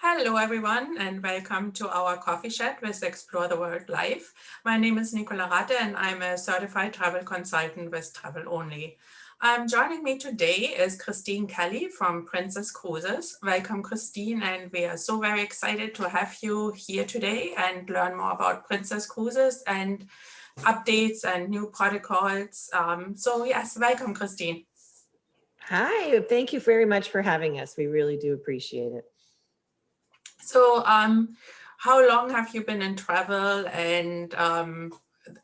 Hello, everyone, and welcome to our coffee chat with Explore the World Live. My name is Nicola Ratte, and I'm a certified travel consultant with Travel Only. Joining me today is Christine Kelly from Princess Cruises. Welcome, Christine, and we are so very excited to have you here today and learn more about Princess Cruises and updates and new protocols. So yes, welcome, Christine. Hi, thank you very much for having us. We really do appreciate it. So how long have you been in travel and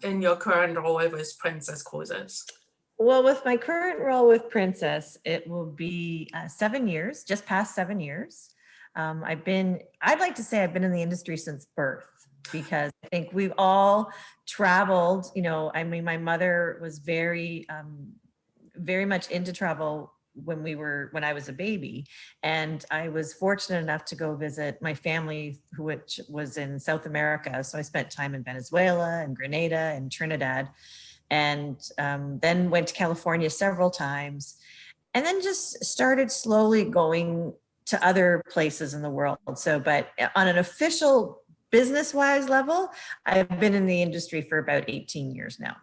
in your current role with Princess Cruises? Well, with my current role with Princess, it will be 7 years, just past 7 years. I'd like to say I've been in the industry since birth, because I think we've all traveled, I mean, my mother was very much into travel when I was a baby, and I was fortunate enough to go visit my family, which was in South America. So I spent time in Venezuela and Grenada and Trinidad, and then went to California several times, and then just started slowly going to other places in the world. So, but on an official business-wise level, I've been in the industry for about 18 years now.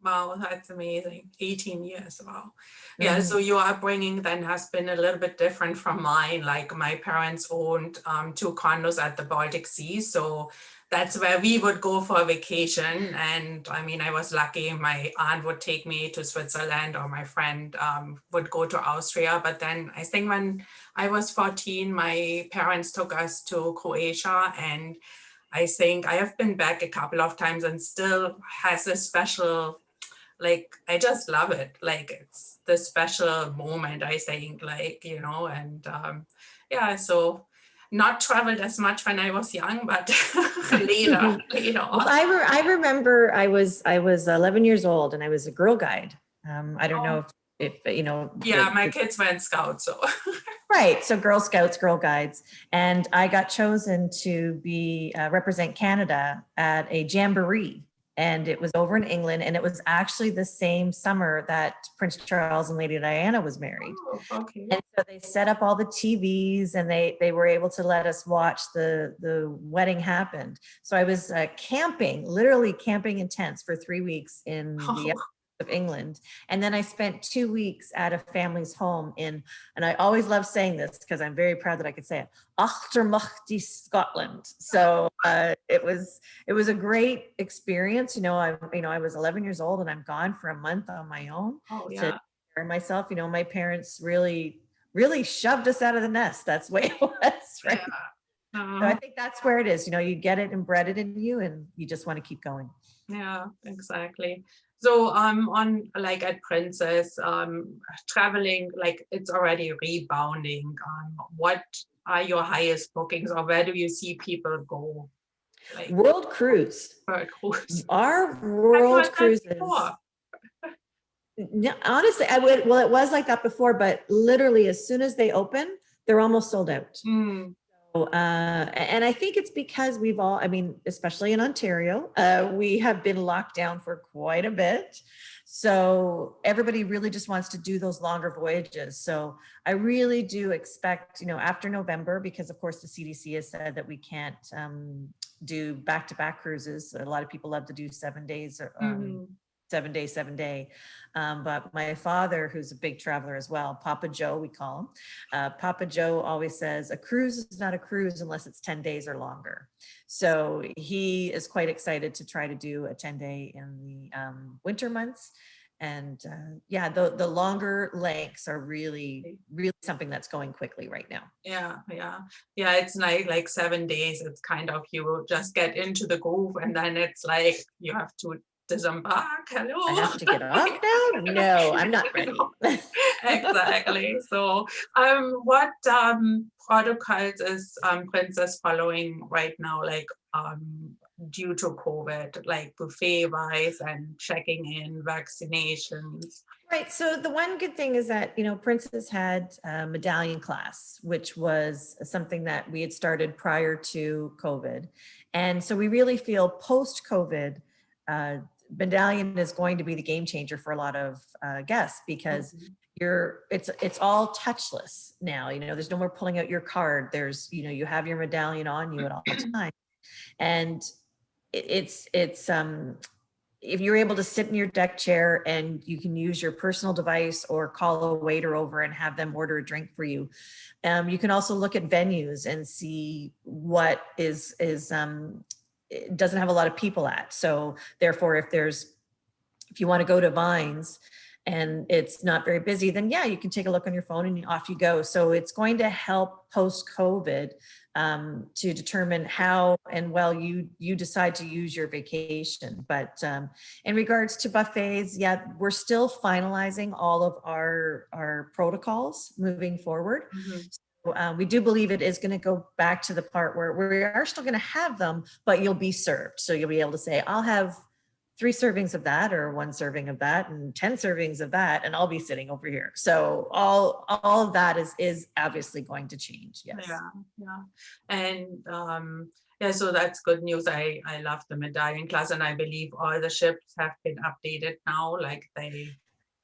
Wow, that's amazing. 18 years. Wow. Yeah, so your upbringing then has been a little bit different from mine. Like my parents owned 2 condos at the Baltic Sea. So that's where we would go for a vacation. And I mean, I was lucky. My aunt would take me to Switzerland, or my friend would go to Austria. But then I think when I was 14, my parents took us to Croatia, and I think I have been back a couple of times and still has a special, like, I just love it. Like, it's the special moment, I think, like, and yeah, so not traveled as much when I was young, but later Well, on. I remember I was 11 years old, and I was a Girl Guide. I don't know if Yeah, my kids went Scouts, so. Right, so Girl Scouts, Girl Guides, and I got chosen to be represent Canada at a jamboree, and it was over in England, and it was actually the same summer that Prince Charles and Lady Diana was married. Oh, okay. And so they set up all the TVs, and they were able to let us watch the wedding happen. So I was literally camping in tents for 3 weeks in the of England. And then I spent 2 weeks at a family's home and I always love saying this because I'm very proud that I could say it, Achtermachty, Scotland. So it was a great experience. I was 11 years old, and I'm gone for a month on my own to care myself. My parents really shoved us out of the nest. That's the way it was, right? Yeah. So I think that's where it is. You get it embedded in you, and you just want to keep going. Yeah, exactly. So on like at Princess, traveling, like it's already rebounding. What are your highest bookings, or where do you see people go? Like World cruise. World cruise. Our world cruises. No, honestly, well, it was like that before, but literally as soon as they open, they're almost sold out. So, and I think it's because we've all, especially in Ontario, we have been locked down for quite a bit. So everybody really just wants to do those longer voyages. So I really do expect, after November, because of course the CDC has said that we can't do back-to-back cruises. A lot of people love to do 7 days or 7 day. But my father, who's a big traveler as well, Papa Joe, we call him, Papa Joe always says a cruise is not a cruise unless it's 10 days or longer. So he is quite excited to try to do a 10-day in the winter months. And the longer lengths are really something that's going quickly right now. Yeah. It's like 7 days. It's kind of, you just get into the groove, and then it's like you have to disembark. Hello. I have to get off now? No, I'm not ready. Exactly. So what protocols is Princess following right now, like due to COVID, like buffet wise and checking in, vaccinations? Right. So the one good thing is that, Princess had Medallion Class, which was something that we had started prior to COVID. And so we really feel post-COVID, Medallion is going to be the game changer for a lot of guests, because it's all touchless now. There's no more pulling out your card. There's, you have your medallion on you at all times. And it's if you're able to sit in your deck chair and you can use your personal device or call a waiter over and have them order a drink for you. You can also look at venues and see what is it doesn't have a lot of people at. So therefore, if you want to go to Vines and it's not very busy, then yeah, you can take a look on your phone and off you go. So it's going to help post-COVID to determine how and well you decide to use your vacation. But in regards to buffets, yeah, we're still finalizing all of our protocols moving forward. We do believe it is going to go back to the part where we are still going to have them, but you'll be served. So you'll be able to say, I'll have 3 servings of that, or 1 serving of that, and 10 servings of that, and I'll be sitting over here. So all of that is obviously going to change. Yes. Yeah. And yeah, so that's good news. I love the Medallion Class, and I believe all the ships have been updated now. Like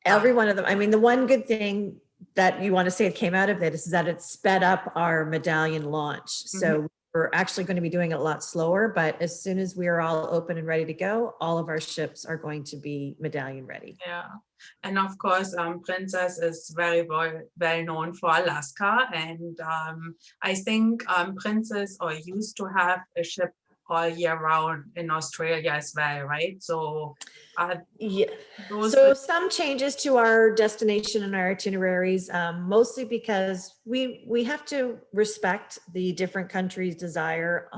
every one of them. I mean, the one good thing that you want to say it came out of it is that it sped up our Medallion launch. So we're actually going to be doing it a lot slower, but as soon as we are all open and ready to go, all of our ships are going to be Medallion ready. Yeah. And of course, Princess is very well known for Alaska. And I think Princess used to have a ship all year round in Australia as well, right? So yeah. So some changes to our destination and our itineraries, mostly because we have to respect the different countries' desire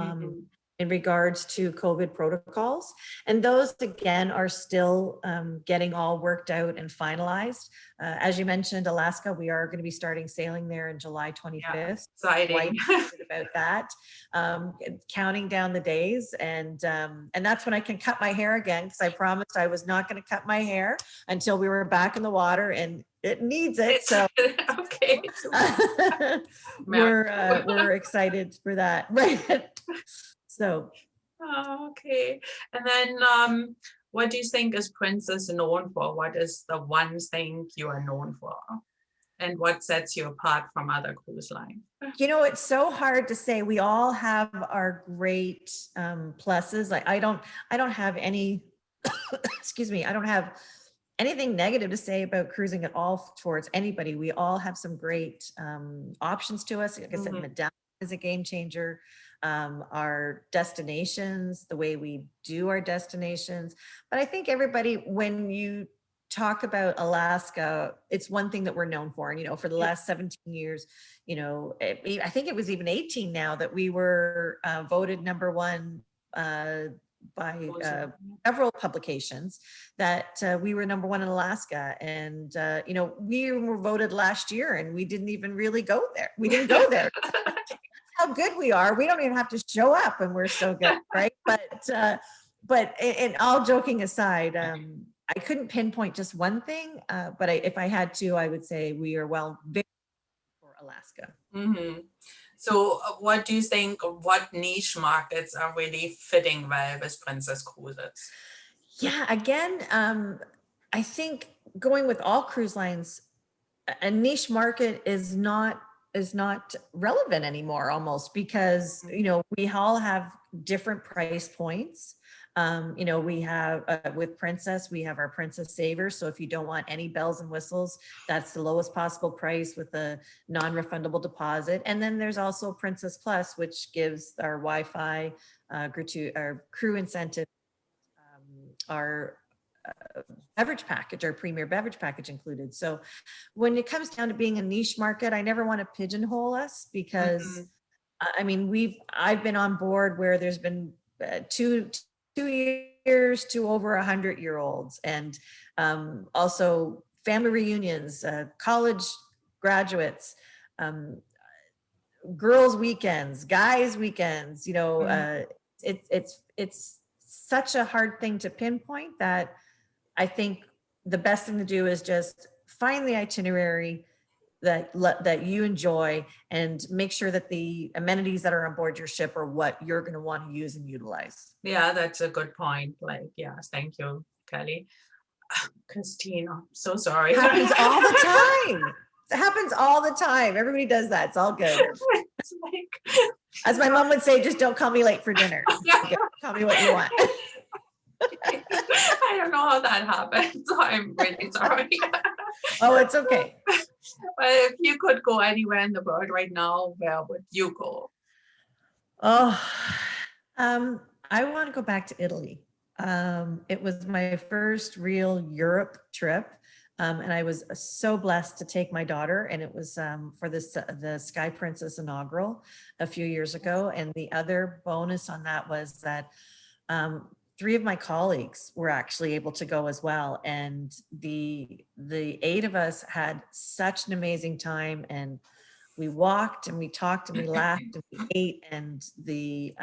in regards to COVID protocols. And those, again, are still getting all worked out and finalized. As you mentioned, Alaska, we are going to be starting sailing there in July 25th. Yeah, exciting. About that, counting down the days. And that's when I can cut my hair again, because I promised I was not going to cut my hair until we were back in the water, and it needs it. So okay. we're excited for that. Right. So, okay. And then what do you think is Princess known for? What is the one thing you are known for? And what sets you apart from other cruise lines? It's so hard to say. We all have our great pluses. Like I don't have any, excuse me, I don't have anything negative to say about cruising at all towards anybody. We all have some great options to us. Like I said, Medallion is a game changer. Our destinations, the way we do our destinations. But I think everybody, when you talk about Alaska, it's one thing that we're known for. And, for the last 17 years, I think it was even 18 now that we were voted #1 by several publications that we were #1 in Alaska. And, we were voted last year and we didn't even really go there. We didn't go there. How good we are. We don't even have to show up and we're so good, right? But and all joking aside, I couldn't pinpoint just one thing, but if I had to, I would say we are very for Alaska. So what do you think, what niche markets are really fitting well with Princess Cruises? Yeah, again, I think going with all cruise lines, a niche market is not relevant anymore, almost, because we all have different price points. We have with Princess, we have our Princess Saver. So if you don't want any bells and whistles, that's the lowest possible price with a non-refundable deposit. And then there's also Princess Plus, which gives our Wi-Fi, our crew incentive, our beverage package, our premier beverage package included. So when it comes down to being a niche market, I never want to pigeonhole us, because I mean, I've been on board where there's been 2 years to over 100-year-olds, and also family reunions, college graduates, girls weekends, guys weekends. It's such a hard thing to pinpoint that I think the best thing to do is just find the itinerary that you enjoy, and make sure that the amenities that are on board your ship are what you're going to want to use and utilize. Yeah, that's a good point. Like, yes, thank you, Kelly. Christina, I'm so sorry. It happens all the time. It happens all the time. Everybody does that. It's all good. It's like, As my mom would say, just don't call me late for dinner. Call me what you want. I don't know how that happened, so I'm really sorry. Oh, it's okay. But if you could go anywhere in the world right now, where would you go? Oh, I want to go back to Italy. It was my first real Europe trip. And I was so blessed to take my daughter, and it was for the Sky Princess inaugural a few years ago. And the other bonus on that was that 3 of my colleagues were actually able to go as well. And the 8 of us had such an amazing time, and we walked and we talked and we laughed and we ate, and we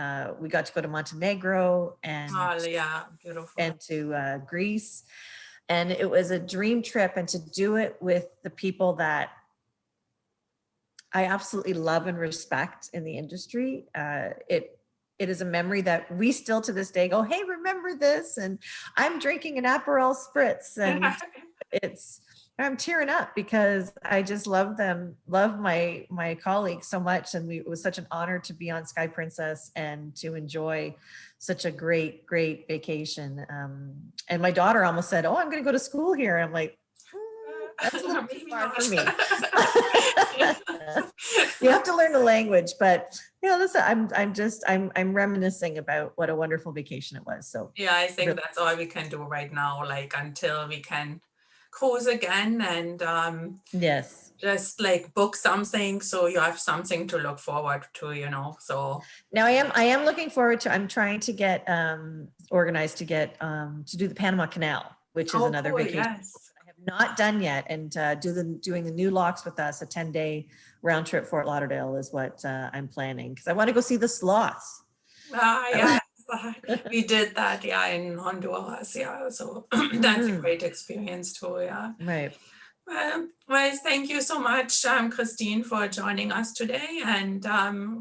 got to go to Montenegro and Oh, yeah, beautiful. to Greece. And it was a dream trip, and to do it with the people that I absolutely love and respect in the industry. It is a memory that we still to this day go, hey, remember this? And I'm drinking an Aperol Spritz, and I'm tearing up because I just love them, love my colleagues so much. And it was such an honor to be on Sky Princess and to enjoy such a great vacation. And my daughter almost said, oh, I'm going to go to school here. And I'm like, that's a little too far for me. You have to learn the language, but listen, I'm reminiscing about what a wonderful vacation it was. So yeah, I think that's all we can do right now, like until we can cruise again, and yes, just like book something so you have something to look forward to, so. Now I am looking forward to, I'm trying to get organized to get to do the Panama Canal, which is another cool, vacation yes. I have not done yet, and doing the new locks with us, a 10-day round trip Fort Lauderdale is what I'm planning, because I want to go see the sloths. Yeah, we did that, yeah, in Honduras, yeah, so that's a great experience too, yeah. Right. Well, thank you so much, Christine, for joining us today, and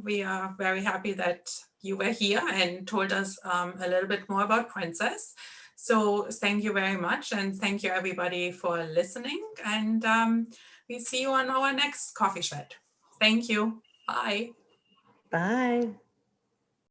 we are very happy that you were here and told us a little bit more about Princess. So thank you very much, and thank you everybody for listening, and we see you on our next coffee chat. Thank you. Bye. Bye.